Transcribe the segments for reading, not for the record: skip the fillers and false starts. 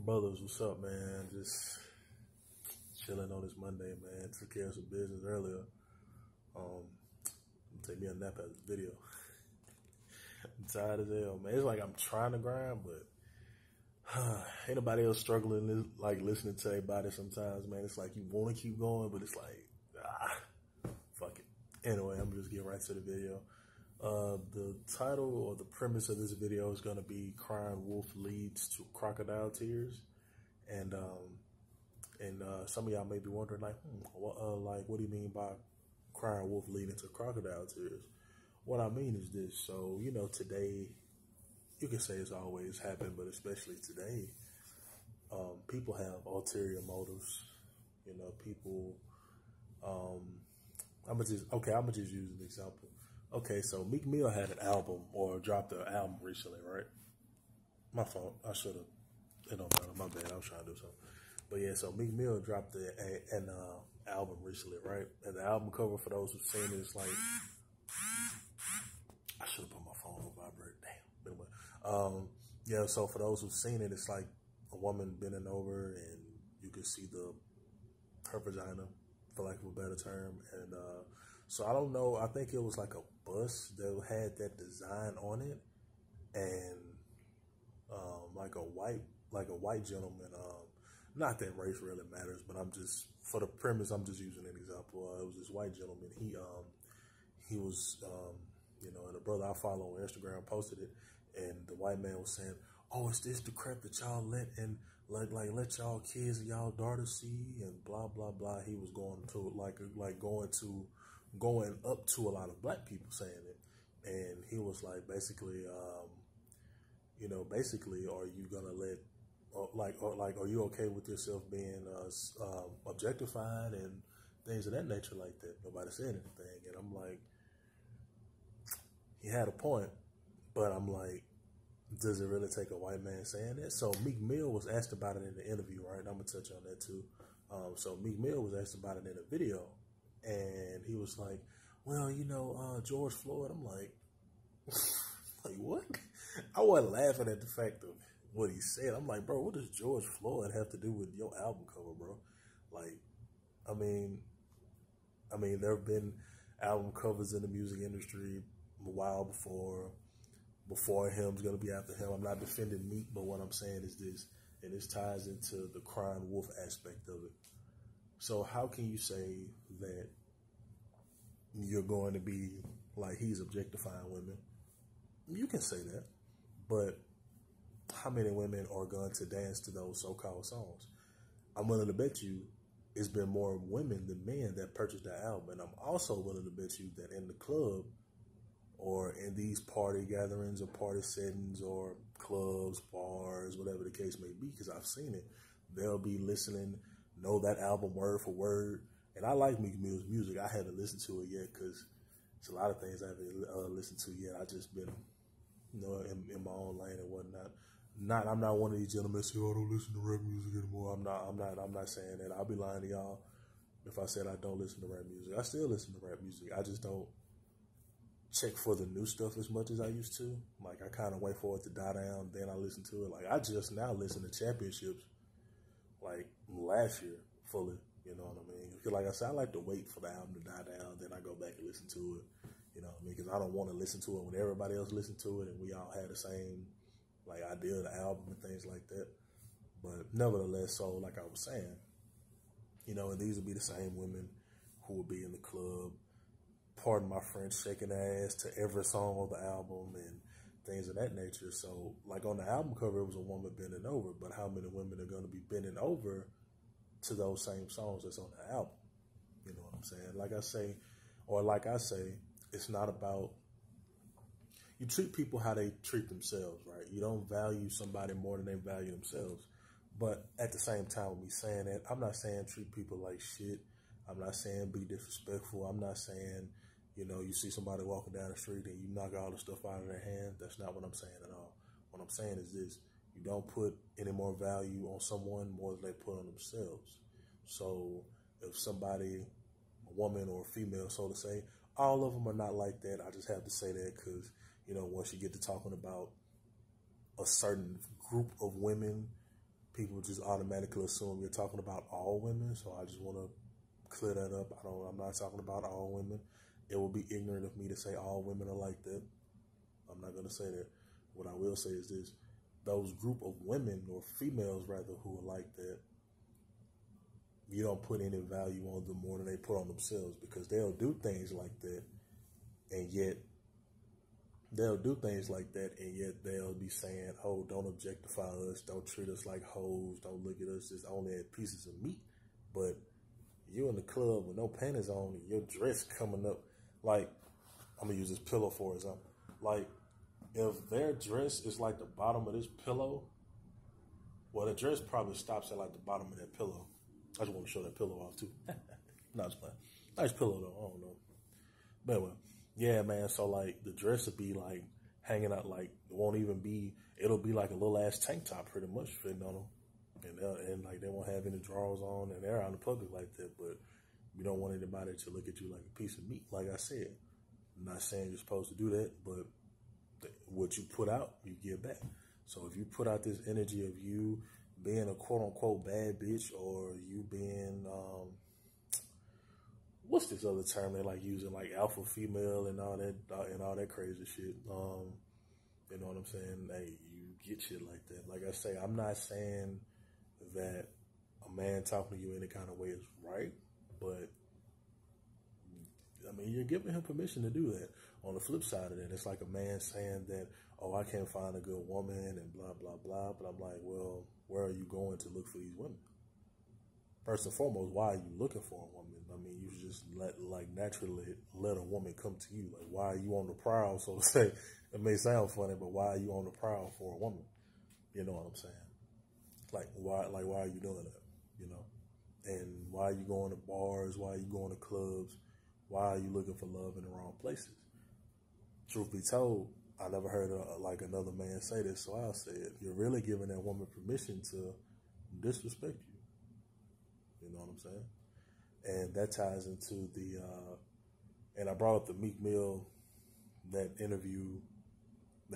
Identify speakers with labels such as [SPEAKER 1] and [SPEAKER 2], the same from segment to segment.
[SPEAKER 1] Brothers, what's up, man? Just chilling on this Monday, man. Took care of some business earlier. Take me a nap after the video. I'm tired as hell, man. It's like I'm trying to grind, but ain't nobody else struggling like listening to their body sometimes, man. It's like you want to keep going, but it's like, fuck it. Anyway, I'm just getting right to the video. The title or the premise of this video is going to be Crying Wolf Leads to Crocodile Tears. And some of y'all may be wondering, like, what do you mean by crying wolf leading to crocodile tears? What I mean is this. So, today, you can say it's always happened, but especially today, people have ulterior motives. People, I'm gonna just use an example. Okay, so Meek Mill had an album or dropped an album recently, right? My fault. I should have. It don't matter. My bad. I was trying to do something. But yeah, so Meek Mill dropped an album recently, right? And the album cover, for those who've seen it, is like, I should have put my phone on vibrate. Damn. Anyway, yeah. So for those who've seen it, it's like a woman bending over, and you can see her vagina, for lack of a better term. And so I don't know. I think it was like a bus that had that design on it, and like a white gentleman. Not that race really matters, but for the premise, I'm just using an example. It was this white gentleman. He was, and a brother I follow on Instagram posted it, and the white man was saying, "Oh, is this the crap that y'all let let y'all kids and y'all daughters see?" And blah blah blah. He was going to going up to a lot of black people saying it, and he was like, basically, are you gonna let are you okay with yourself being objectified and things of that nature like that? Nobody said anything, and I'm like, he had a point, but I'm like, does it really take a white man saying that? So Meek Mill was asked about it in the interview, right? I'm gonna touch on that too. So Meek Mill was asked about it in a video, and he was like, well, George Floyd. I'm like, like what? I wasn't laughing at the fact of what he said. I'm like, bro, what does George Floyd have to do with your album cover, bro? Like, I mean, there have been album covers in the music industry a while before him's gonna be after him. I'm not defending Meek, but what I'm saying is this, and this ties into the crying wolf aspect of it. So how can you say that you're going to be like he's objectifying women? You can say that, but how many women are going to dance to those so-called songs? I'm willing to bet you it's been more women than men that purchased that album. And I'm also willing to bet you that in the club or in these party gatherings or party settings or clubs, bars, whatever the case may be, because I've seen it, they'll be listening, know that album word for word. And I like Meek Mill's music. I haven't listened to it yet because it's a lot of things I haven't listened to yet. I just been, in my own lane and whatnot. I'm not one of these gentlemen who say, "Oh, I don't listen to rap music anymore." I'm not saying that. I'll be lying to y'all if I said I don't listen to rap music. I still listen to rap music. I just don't check for the new stuff as much as I used to. Like, I kind of wait for it to die down, then I listen to it. Like, I just now listen to Championships, like, last year, fully. You know what I mean? Because, like I said, I like to wait for the album to die down, then I go back and listen to it. You know what I mean? Because I don't want to listen to it when everybody else listened to it and we all had the same idea of the album and things like that. But nevertheless, so like I was saying, and these would be the same women who would be in the club, pardon my French, shaking their ass to every song on the album and things of that nature. So like on the album cover, it was a woman bending over, but how many women are going to be bending over to those same songs that's on the album? You know what I'm saying? Like I say, it's not about, you treat people how they treat themselves, right? You don't value somebody more than they value themselves. But at the same time, with me saying that, I'm not saying treat people like shit. I'm not saying be disrespectful. I'm not saying, you see somebody walking down the street and you knock all the stuff out of their hand. That's not what I'm saying at all. What I'm saying is this: you don't put any more value on someone more than they put on themselves. So if somebody, a woman or a female, so to say, all of them are not like that. I just have to say that because, once you get to talking about a certain group of women people just automatically assume you're talking about all women. So I just want to clear that up. I'm not talking about all women. It would be ignorant of me to say all women are like that. I'm not going to say that. What I will say is this: those group of women, or females rather, who are like that, you don't put any value on them more than they put on themselves, because they'll do things like that, and yet they'll be saying, oh, don't objectify us, don't treat us like hoes, don't look at us as only as pieces of meat. But you in the club with no panties on and your dress coming up, like, I'm going to use this pillow for example. Like, if their dress is like the bottom of this pillow, well, the dress probably stops at like the bottom of that pillow. I just want to show that pillow off too. No, it's fine. Nice pillow though. I don't know. But anyway, yeah, man. So like the dress will be like hanging out, like it won't even be. It'll be like a little ass tank top, pretty much fitting on them, and like they won't have any drawers on, and they're out in the public like that. But you don't want anybody to look at you like a piece of meat. Like I said, I'm not saying you're supposed to do that, but what you put out, you get back. So if you put out this energy of you being a quote unquote bad bitch, or you being what's this other term they like using, like alpha female and all that crazy shit. You know what I'm saying? Hey, you get shit like that. Like I say, I'm not saying that a man talking to you any kind of way is right, but I mean, you're giving him permission to do that. On the flip side of that, it's like a man saying that, oh, I can't find a good woman and blah, blah, blah. But I'm like, well, where are you going to look for these women? First and foremost, why are you looking for a woman? I mean, you just naturally let a woman come to you. Like, why are you on the prowl, so to say? It may sound funny, but why are you on the prowl for a woman? You know what I'm saying? Like, why are you doing that? You know? And why are you going to bars? Why are you going to clubs? Why are you looking for love in the wrong places? Truth be told, I never heard another man say this, so I'll say it. You're really giving that woman permission to disrespect you. You know what I'm saying? And that ties into and I brought up the Meek Mill, that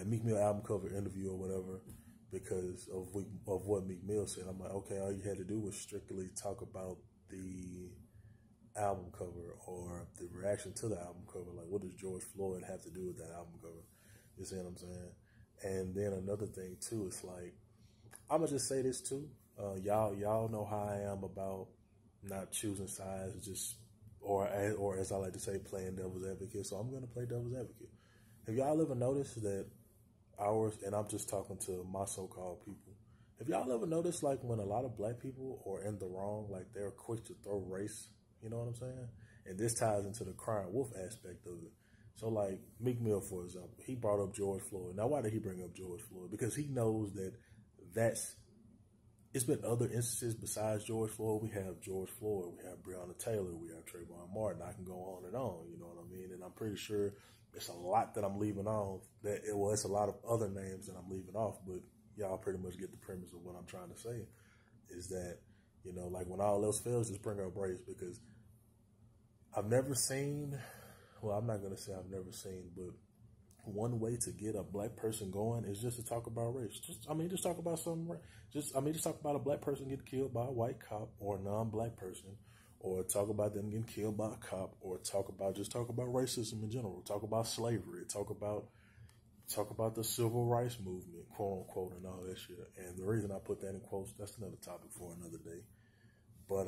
[SPEAKER 1] Meek Mill album cover interview or whatever, because of what Meek Mill said. I'm like, okay, all you had to do was strictly talk about the album cover or the reaction to the album cover. Like, what does George Floyd have to do with that album cover? You see what I'm saying? And then another thing too, it's like, I'm gonna just say this too. Y'all know how I am about not choosing sides, or as I like to say, playing devil's advocate. So I'm gonna play devil's advocate. Have y'all ever noticed that and I'm just talking to my so-called people, have y'all ever noticed, like, when a lot of black people are in the wrong, like, they're quick to throw race? You know what I'm saying? And this ties into the crying wolf aspect of it. So, like, Meek Mill, for example, he brought up George Floyd. Now, why did he bring up George Floyd? Because he knows that it's been other instances besides George Floyd. We have George Floyd, we have Breonna Taylor, we have Trayvon Martin. I can go on and on, you know what I mean? And I'm pretty sure it's a lot that I'm leaving off. It's a lot of other names that I'm leaving off, but y'all pretty much get the premise of what I'm trying to say, is that, you know, like, when all else fails, just bring up race. Because I've never seen, well, I'm not going to say I've never seen, but one way to get a black person going is just to talk about race. Just talk about something. Just talk about a black person getting killed by a white cop or a non-black person, or talk about them getting killed by a cop, or talk about racism in general. Talk about slavery. Talk about the civil rights movement, quote unquote, and all that shit. And the reason I put that in quotes, that's another topic for another day. But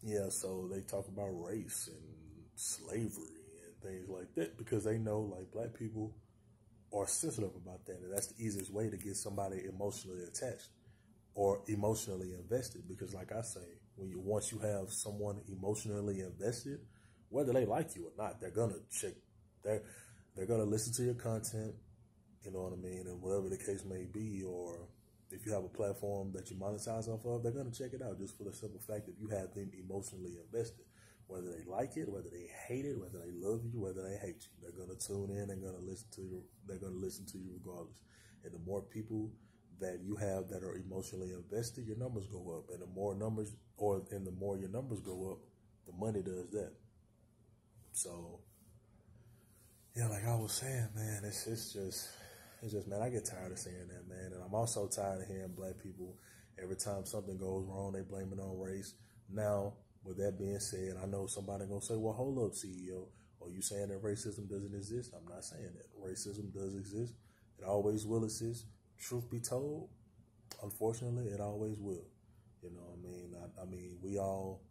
[SPEAKER 1] yeah, so they talk about race and slavery and things like that, because they know, like, black people are sensitive about that, and that's the easiest way to get somebody emotionally attached or emotionally invested. Because, like I say, once you have someone emotionally invested, whether they like you or not, they're gonna check. They're gonna listen to your content. You know what I mean, and whatever the case may be, or if you have a platform that you monetize off of, they're gonna check it out just for the simple fact that you have them emotionally invested. Whether they like it, whether they hate it, whether they love you, whether they hate you, they're gonna tune in. They're gonna listen to you. They're gonna listen to you regardless. And the more people that you have that are emotionally invested, your numbers go up. And the more your numbers go up, the money does that. So, yeah, like I was saying, man, it's it's just, man, I get tired of saying that, man. And I'm also tired of hearing black people, every time something goes wrong, they blame it on race. Now, with that being said, I know somebody going to say, well, hold up, CEO. Are you saying that racism doesn't exist? I'm not saying that. Racism does exist. It always will exist. Truth be told, unfortunately, it always will. You know what I mean? I mean, we all,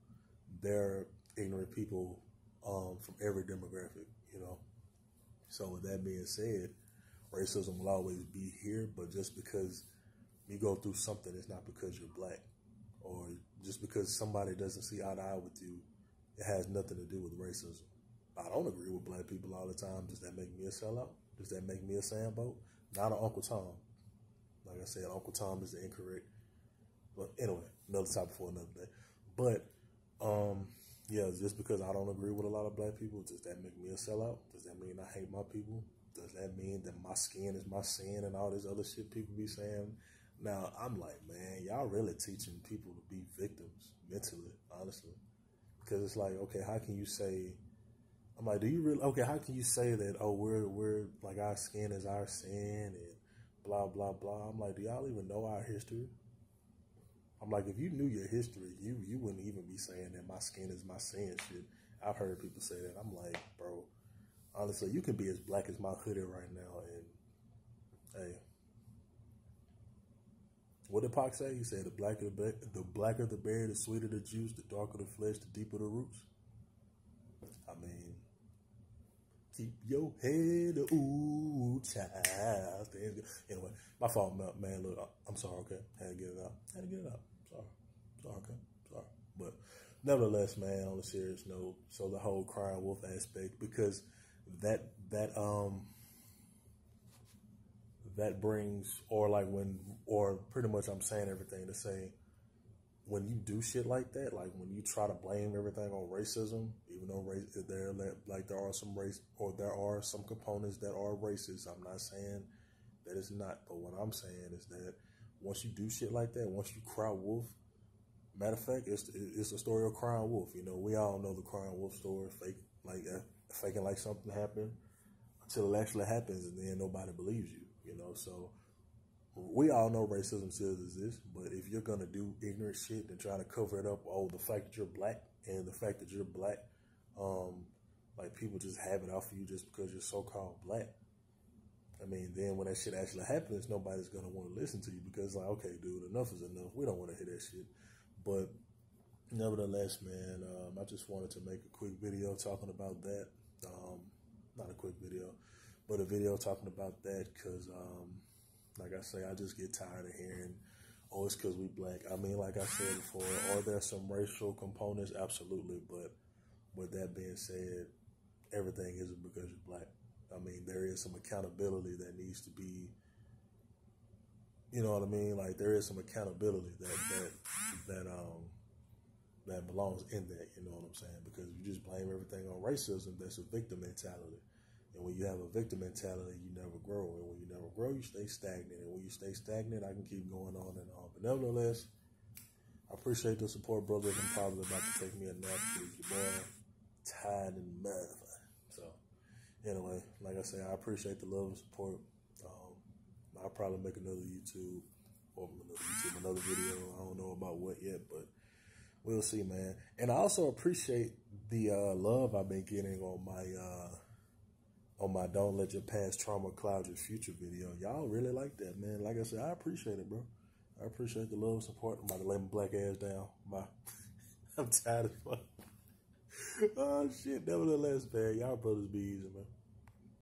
[SPEAKER 1] they're ignorant people from every demographic, you know. So with that being said, racism will always be here, but just because you go through something, it's not because you're black. Or just because somebody doesn't see eye to eye with you, it has nothing to do with racism. I don't agree with black people all the time. Does that make me a sellout? Does that make me a sandboat? Not an Uncle Tom. Like I said, Uncle Tom is the incorrect. But anyway, another topic for another day. But, yeah, just because I don't agree with a lot of black people, does that make me a sellout? Does that mean I hate my people? Does that mean that my skin is my sin and all this other shit people be saying? Now, I'm like, man, y'all really teaching people to be victims mentally, honestly. Because it's like, okay, how can you say, I'm like, do you really, okay, how can you say that, oh, we're like, our skin is our sin and blah, blah, blah. I'm like, do y'all even know our history? I'm like, if you knew your history, you wouldn't even be saying that my skin is my sin shit. I've heard people say that. I'm like, bro, honestly, you can be as black as my hoodie right now, and hey, what did Pac say? He said, the blacker the berry, the sweeter the juice, the darker the flesh, the deeper the roots. I mean, keep your head, ooh, child. Anyway, my fault, man. Look, I'm sorry, okay? Had to get it out. Sorry, okay? Sorry. But nevertheless, man, on a serious note, so the whole crying wolf aspect, because that brings, or pretty much I'm saying everything to say, when you do shit like that, like when you try to blame everything on racism, even though there are some race, or there are some components that are racist. I'm not saying that it's not, but what I'm saying is that once you do shit like that, once you cry wolf, matter of fact, it's the story of crying wolf. You know, we all know the crying wolf story, faking like something happened until it actually happens, and then nobody believes you. You know, so we all know racism still exists, but if you're going to do ignorant shit and try to cover it up, oh, the fact that you're black and the fact that you're black, like people just have it out for you just because you're so-called black. I mean, then when that shit actually happens, nobody's going to want to listen to you because like, okay, dude, enough is enough. We don't want to hear that shit. But nevertheless, man, I just wanted to make a quick video talking about that. Not a quick video, but a video talking about that because, like I say, I just get tired of hearing, oh, it's because we black. I mean, like I said before, are there some racial components? Absolutely. But with that being said, everything isn't because you're black. I mean, there is some accountability that needs to be, you know what I mean? Like, there is some accountability that belongs in that, you know what I'm saying? Because if you just blame everything on racism, that's a victim mentality. And when you have a victim mentality, you never grow. And when you never grow, you stay stagnant. And when you stay stagnant, I can keep going on and on. But nevertheless, I appreciate the support, brothers. I'm probably about to take me a nap because your boy tired and mad. So, anyway, like I say, I appreciate the love and support. I'll probably make another video. I don't know about what yet, but we'll see, man. And I also appreciate the love I've been getting on my Don't Let Your Past Trauma Cloud Your Future video. Y'all really like that, man. Like I said, I appreciate it, bro. I appreciate the love and support. I'm about to lay my black ass down. I'm tired of fuck. Oh, shit. Nevertheless, man, y'all brothers be easy, man.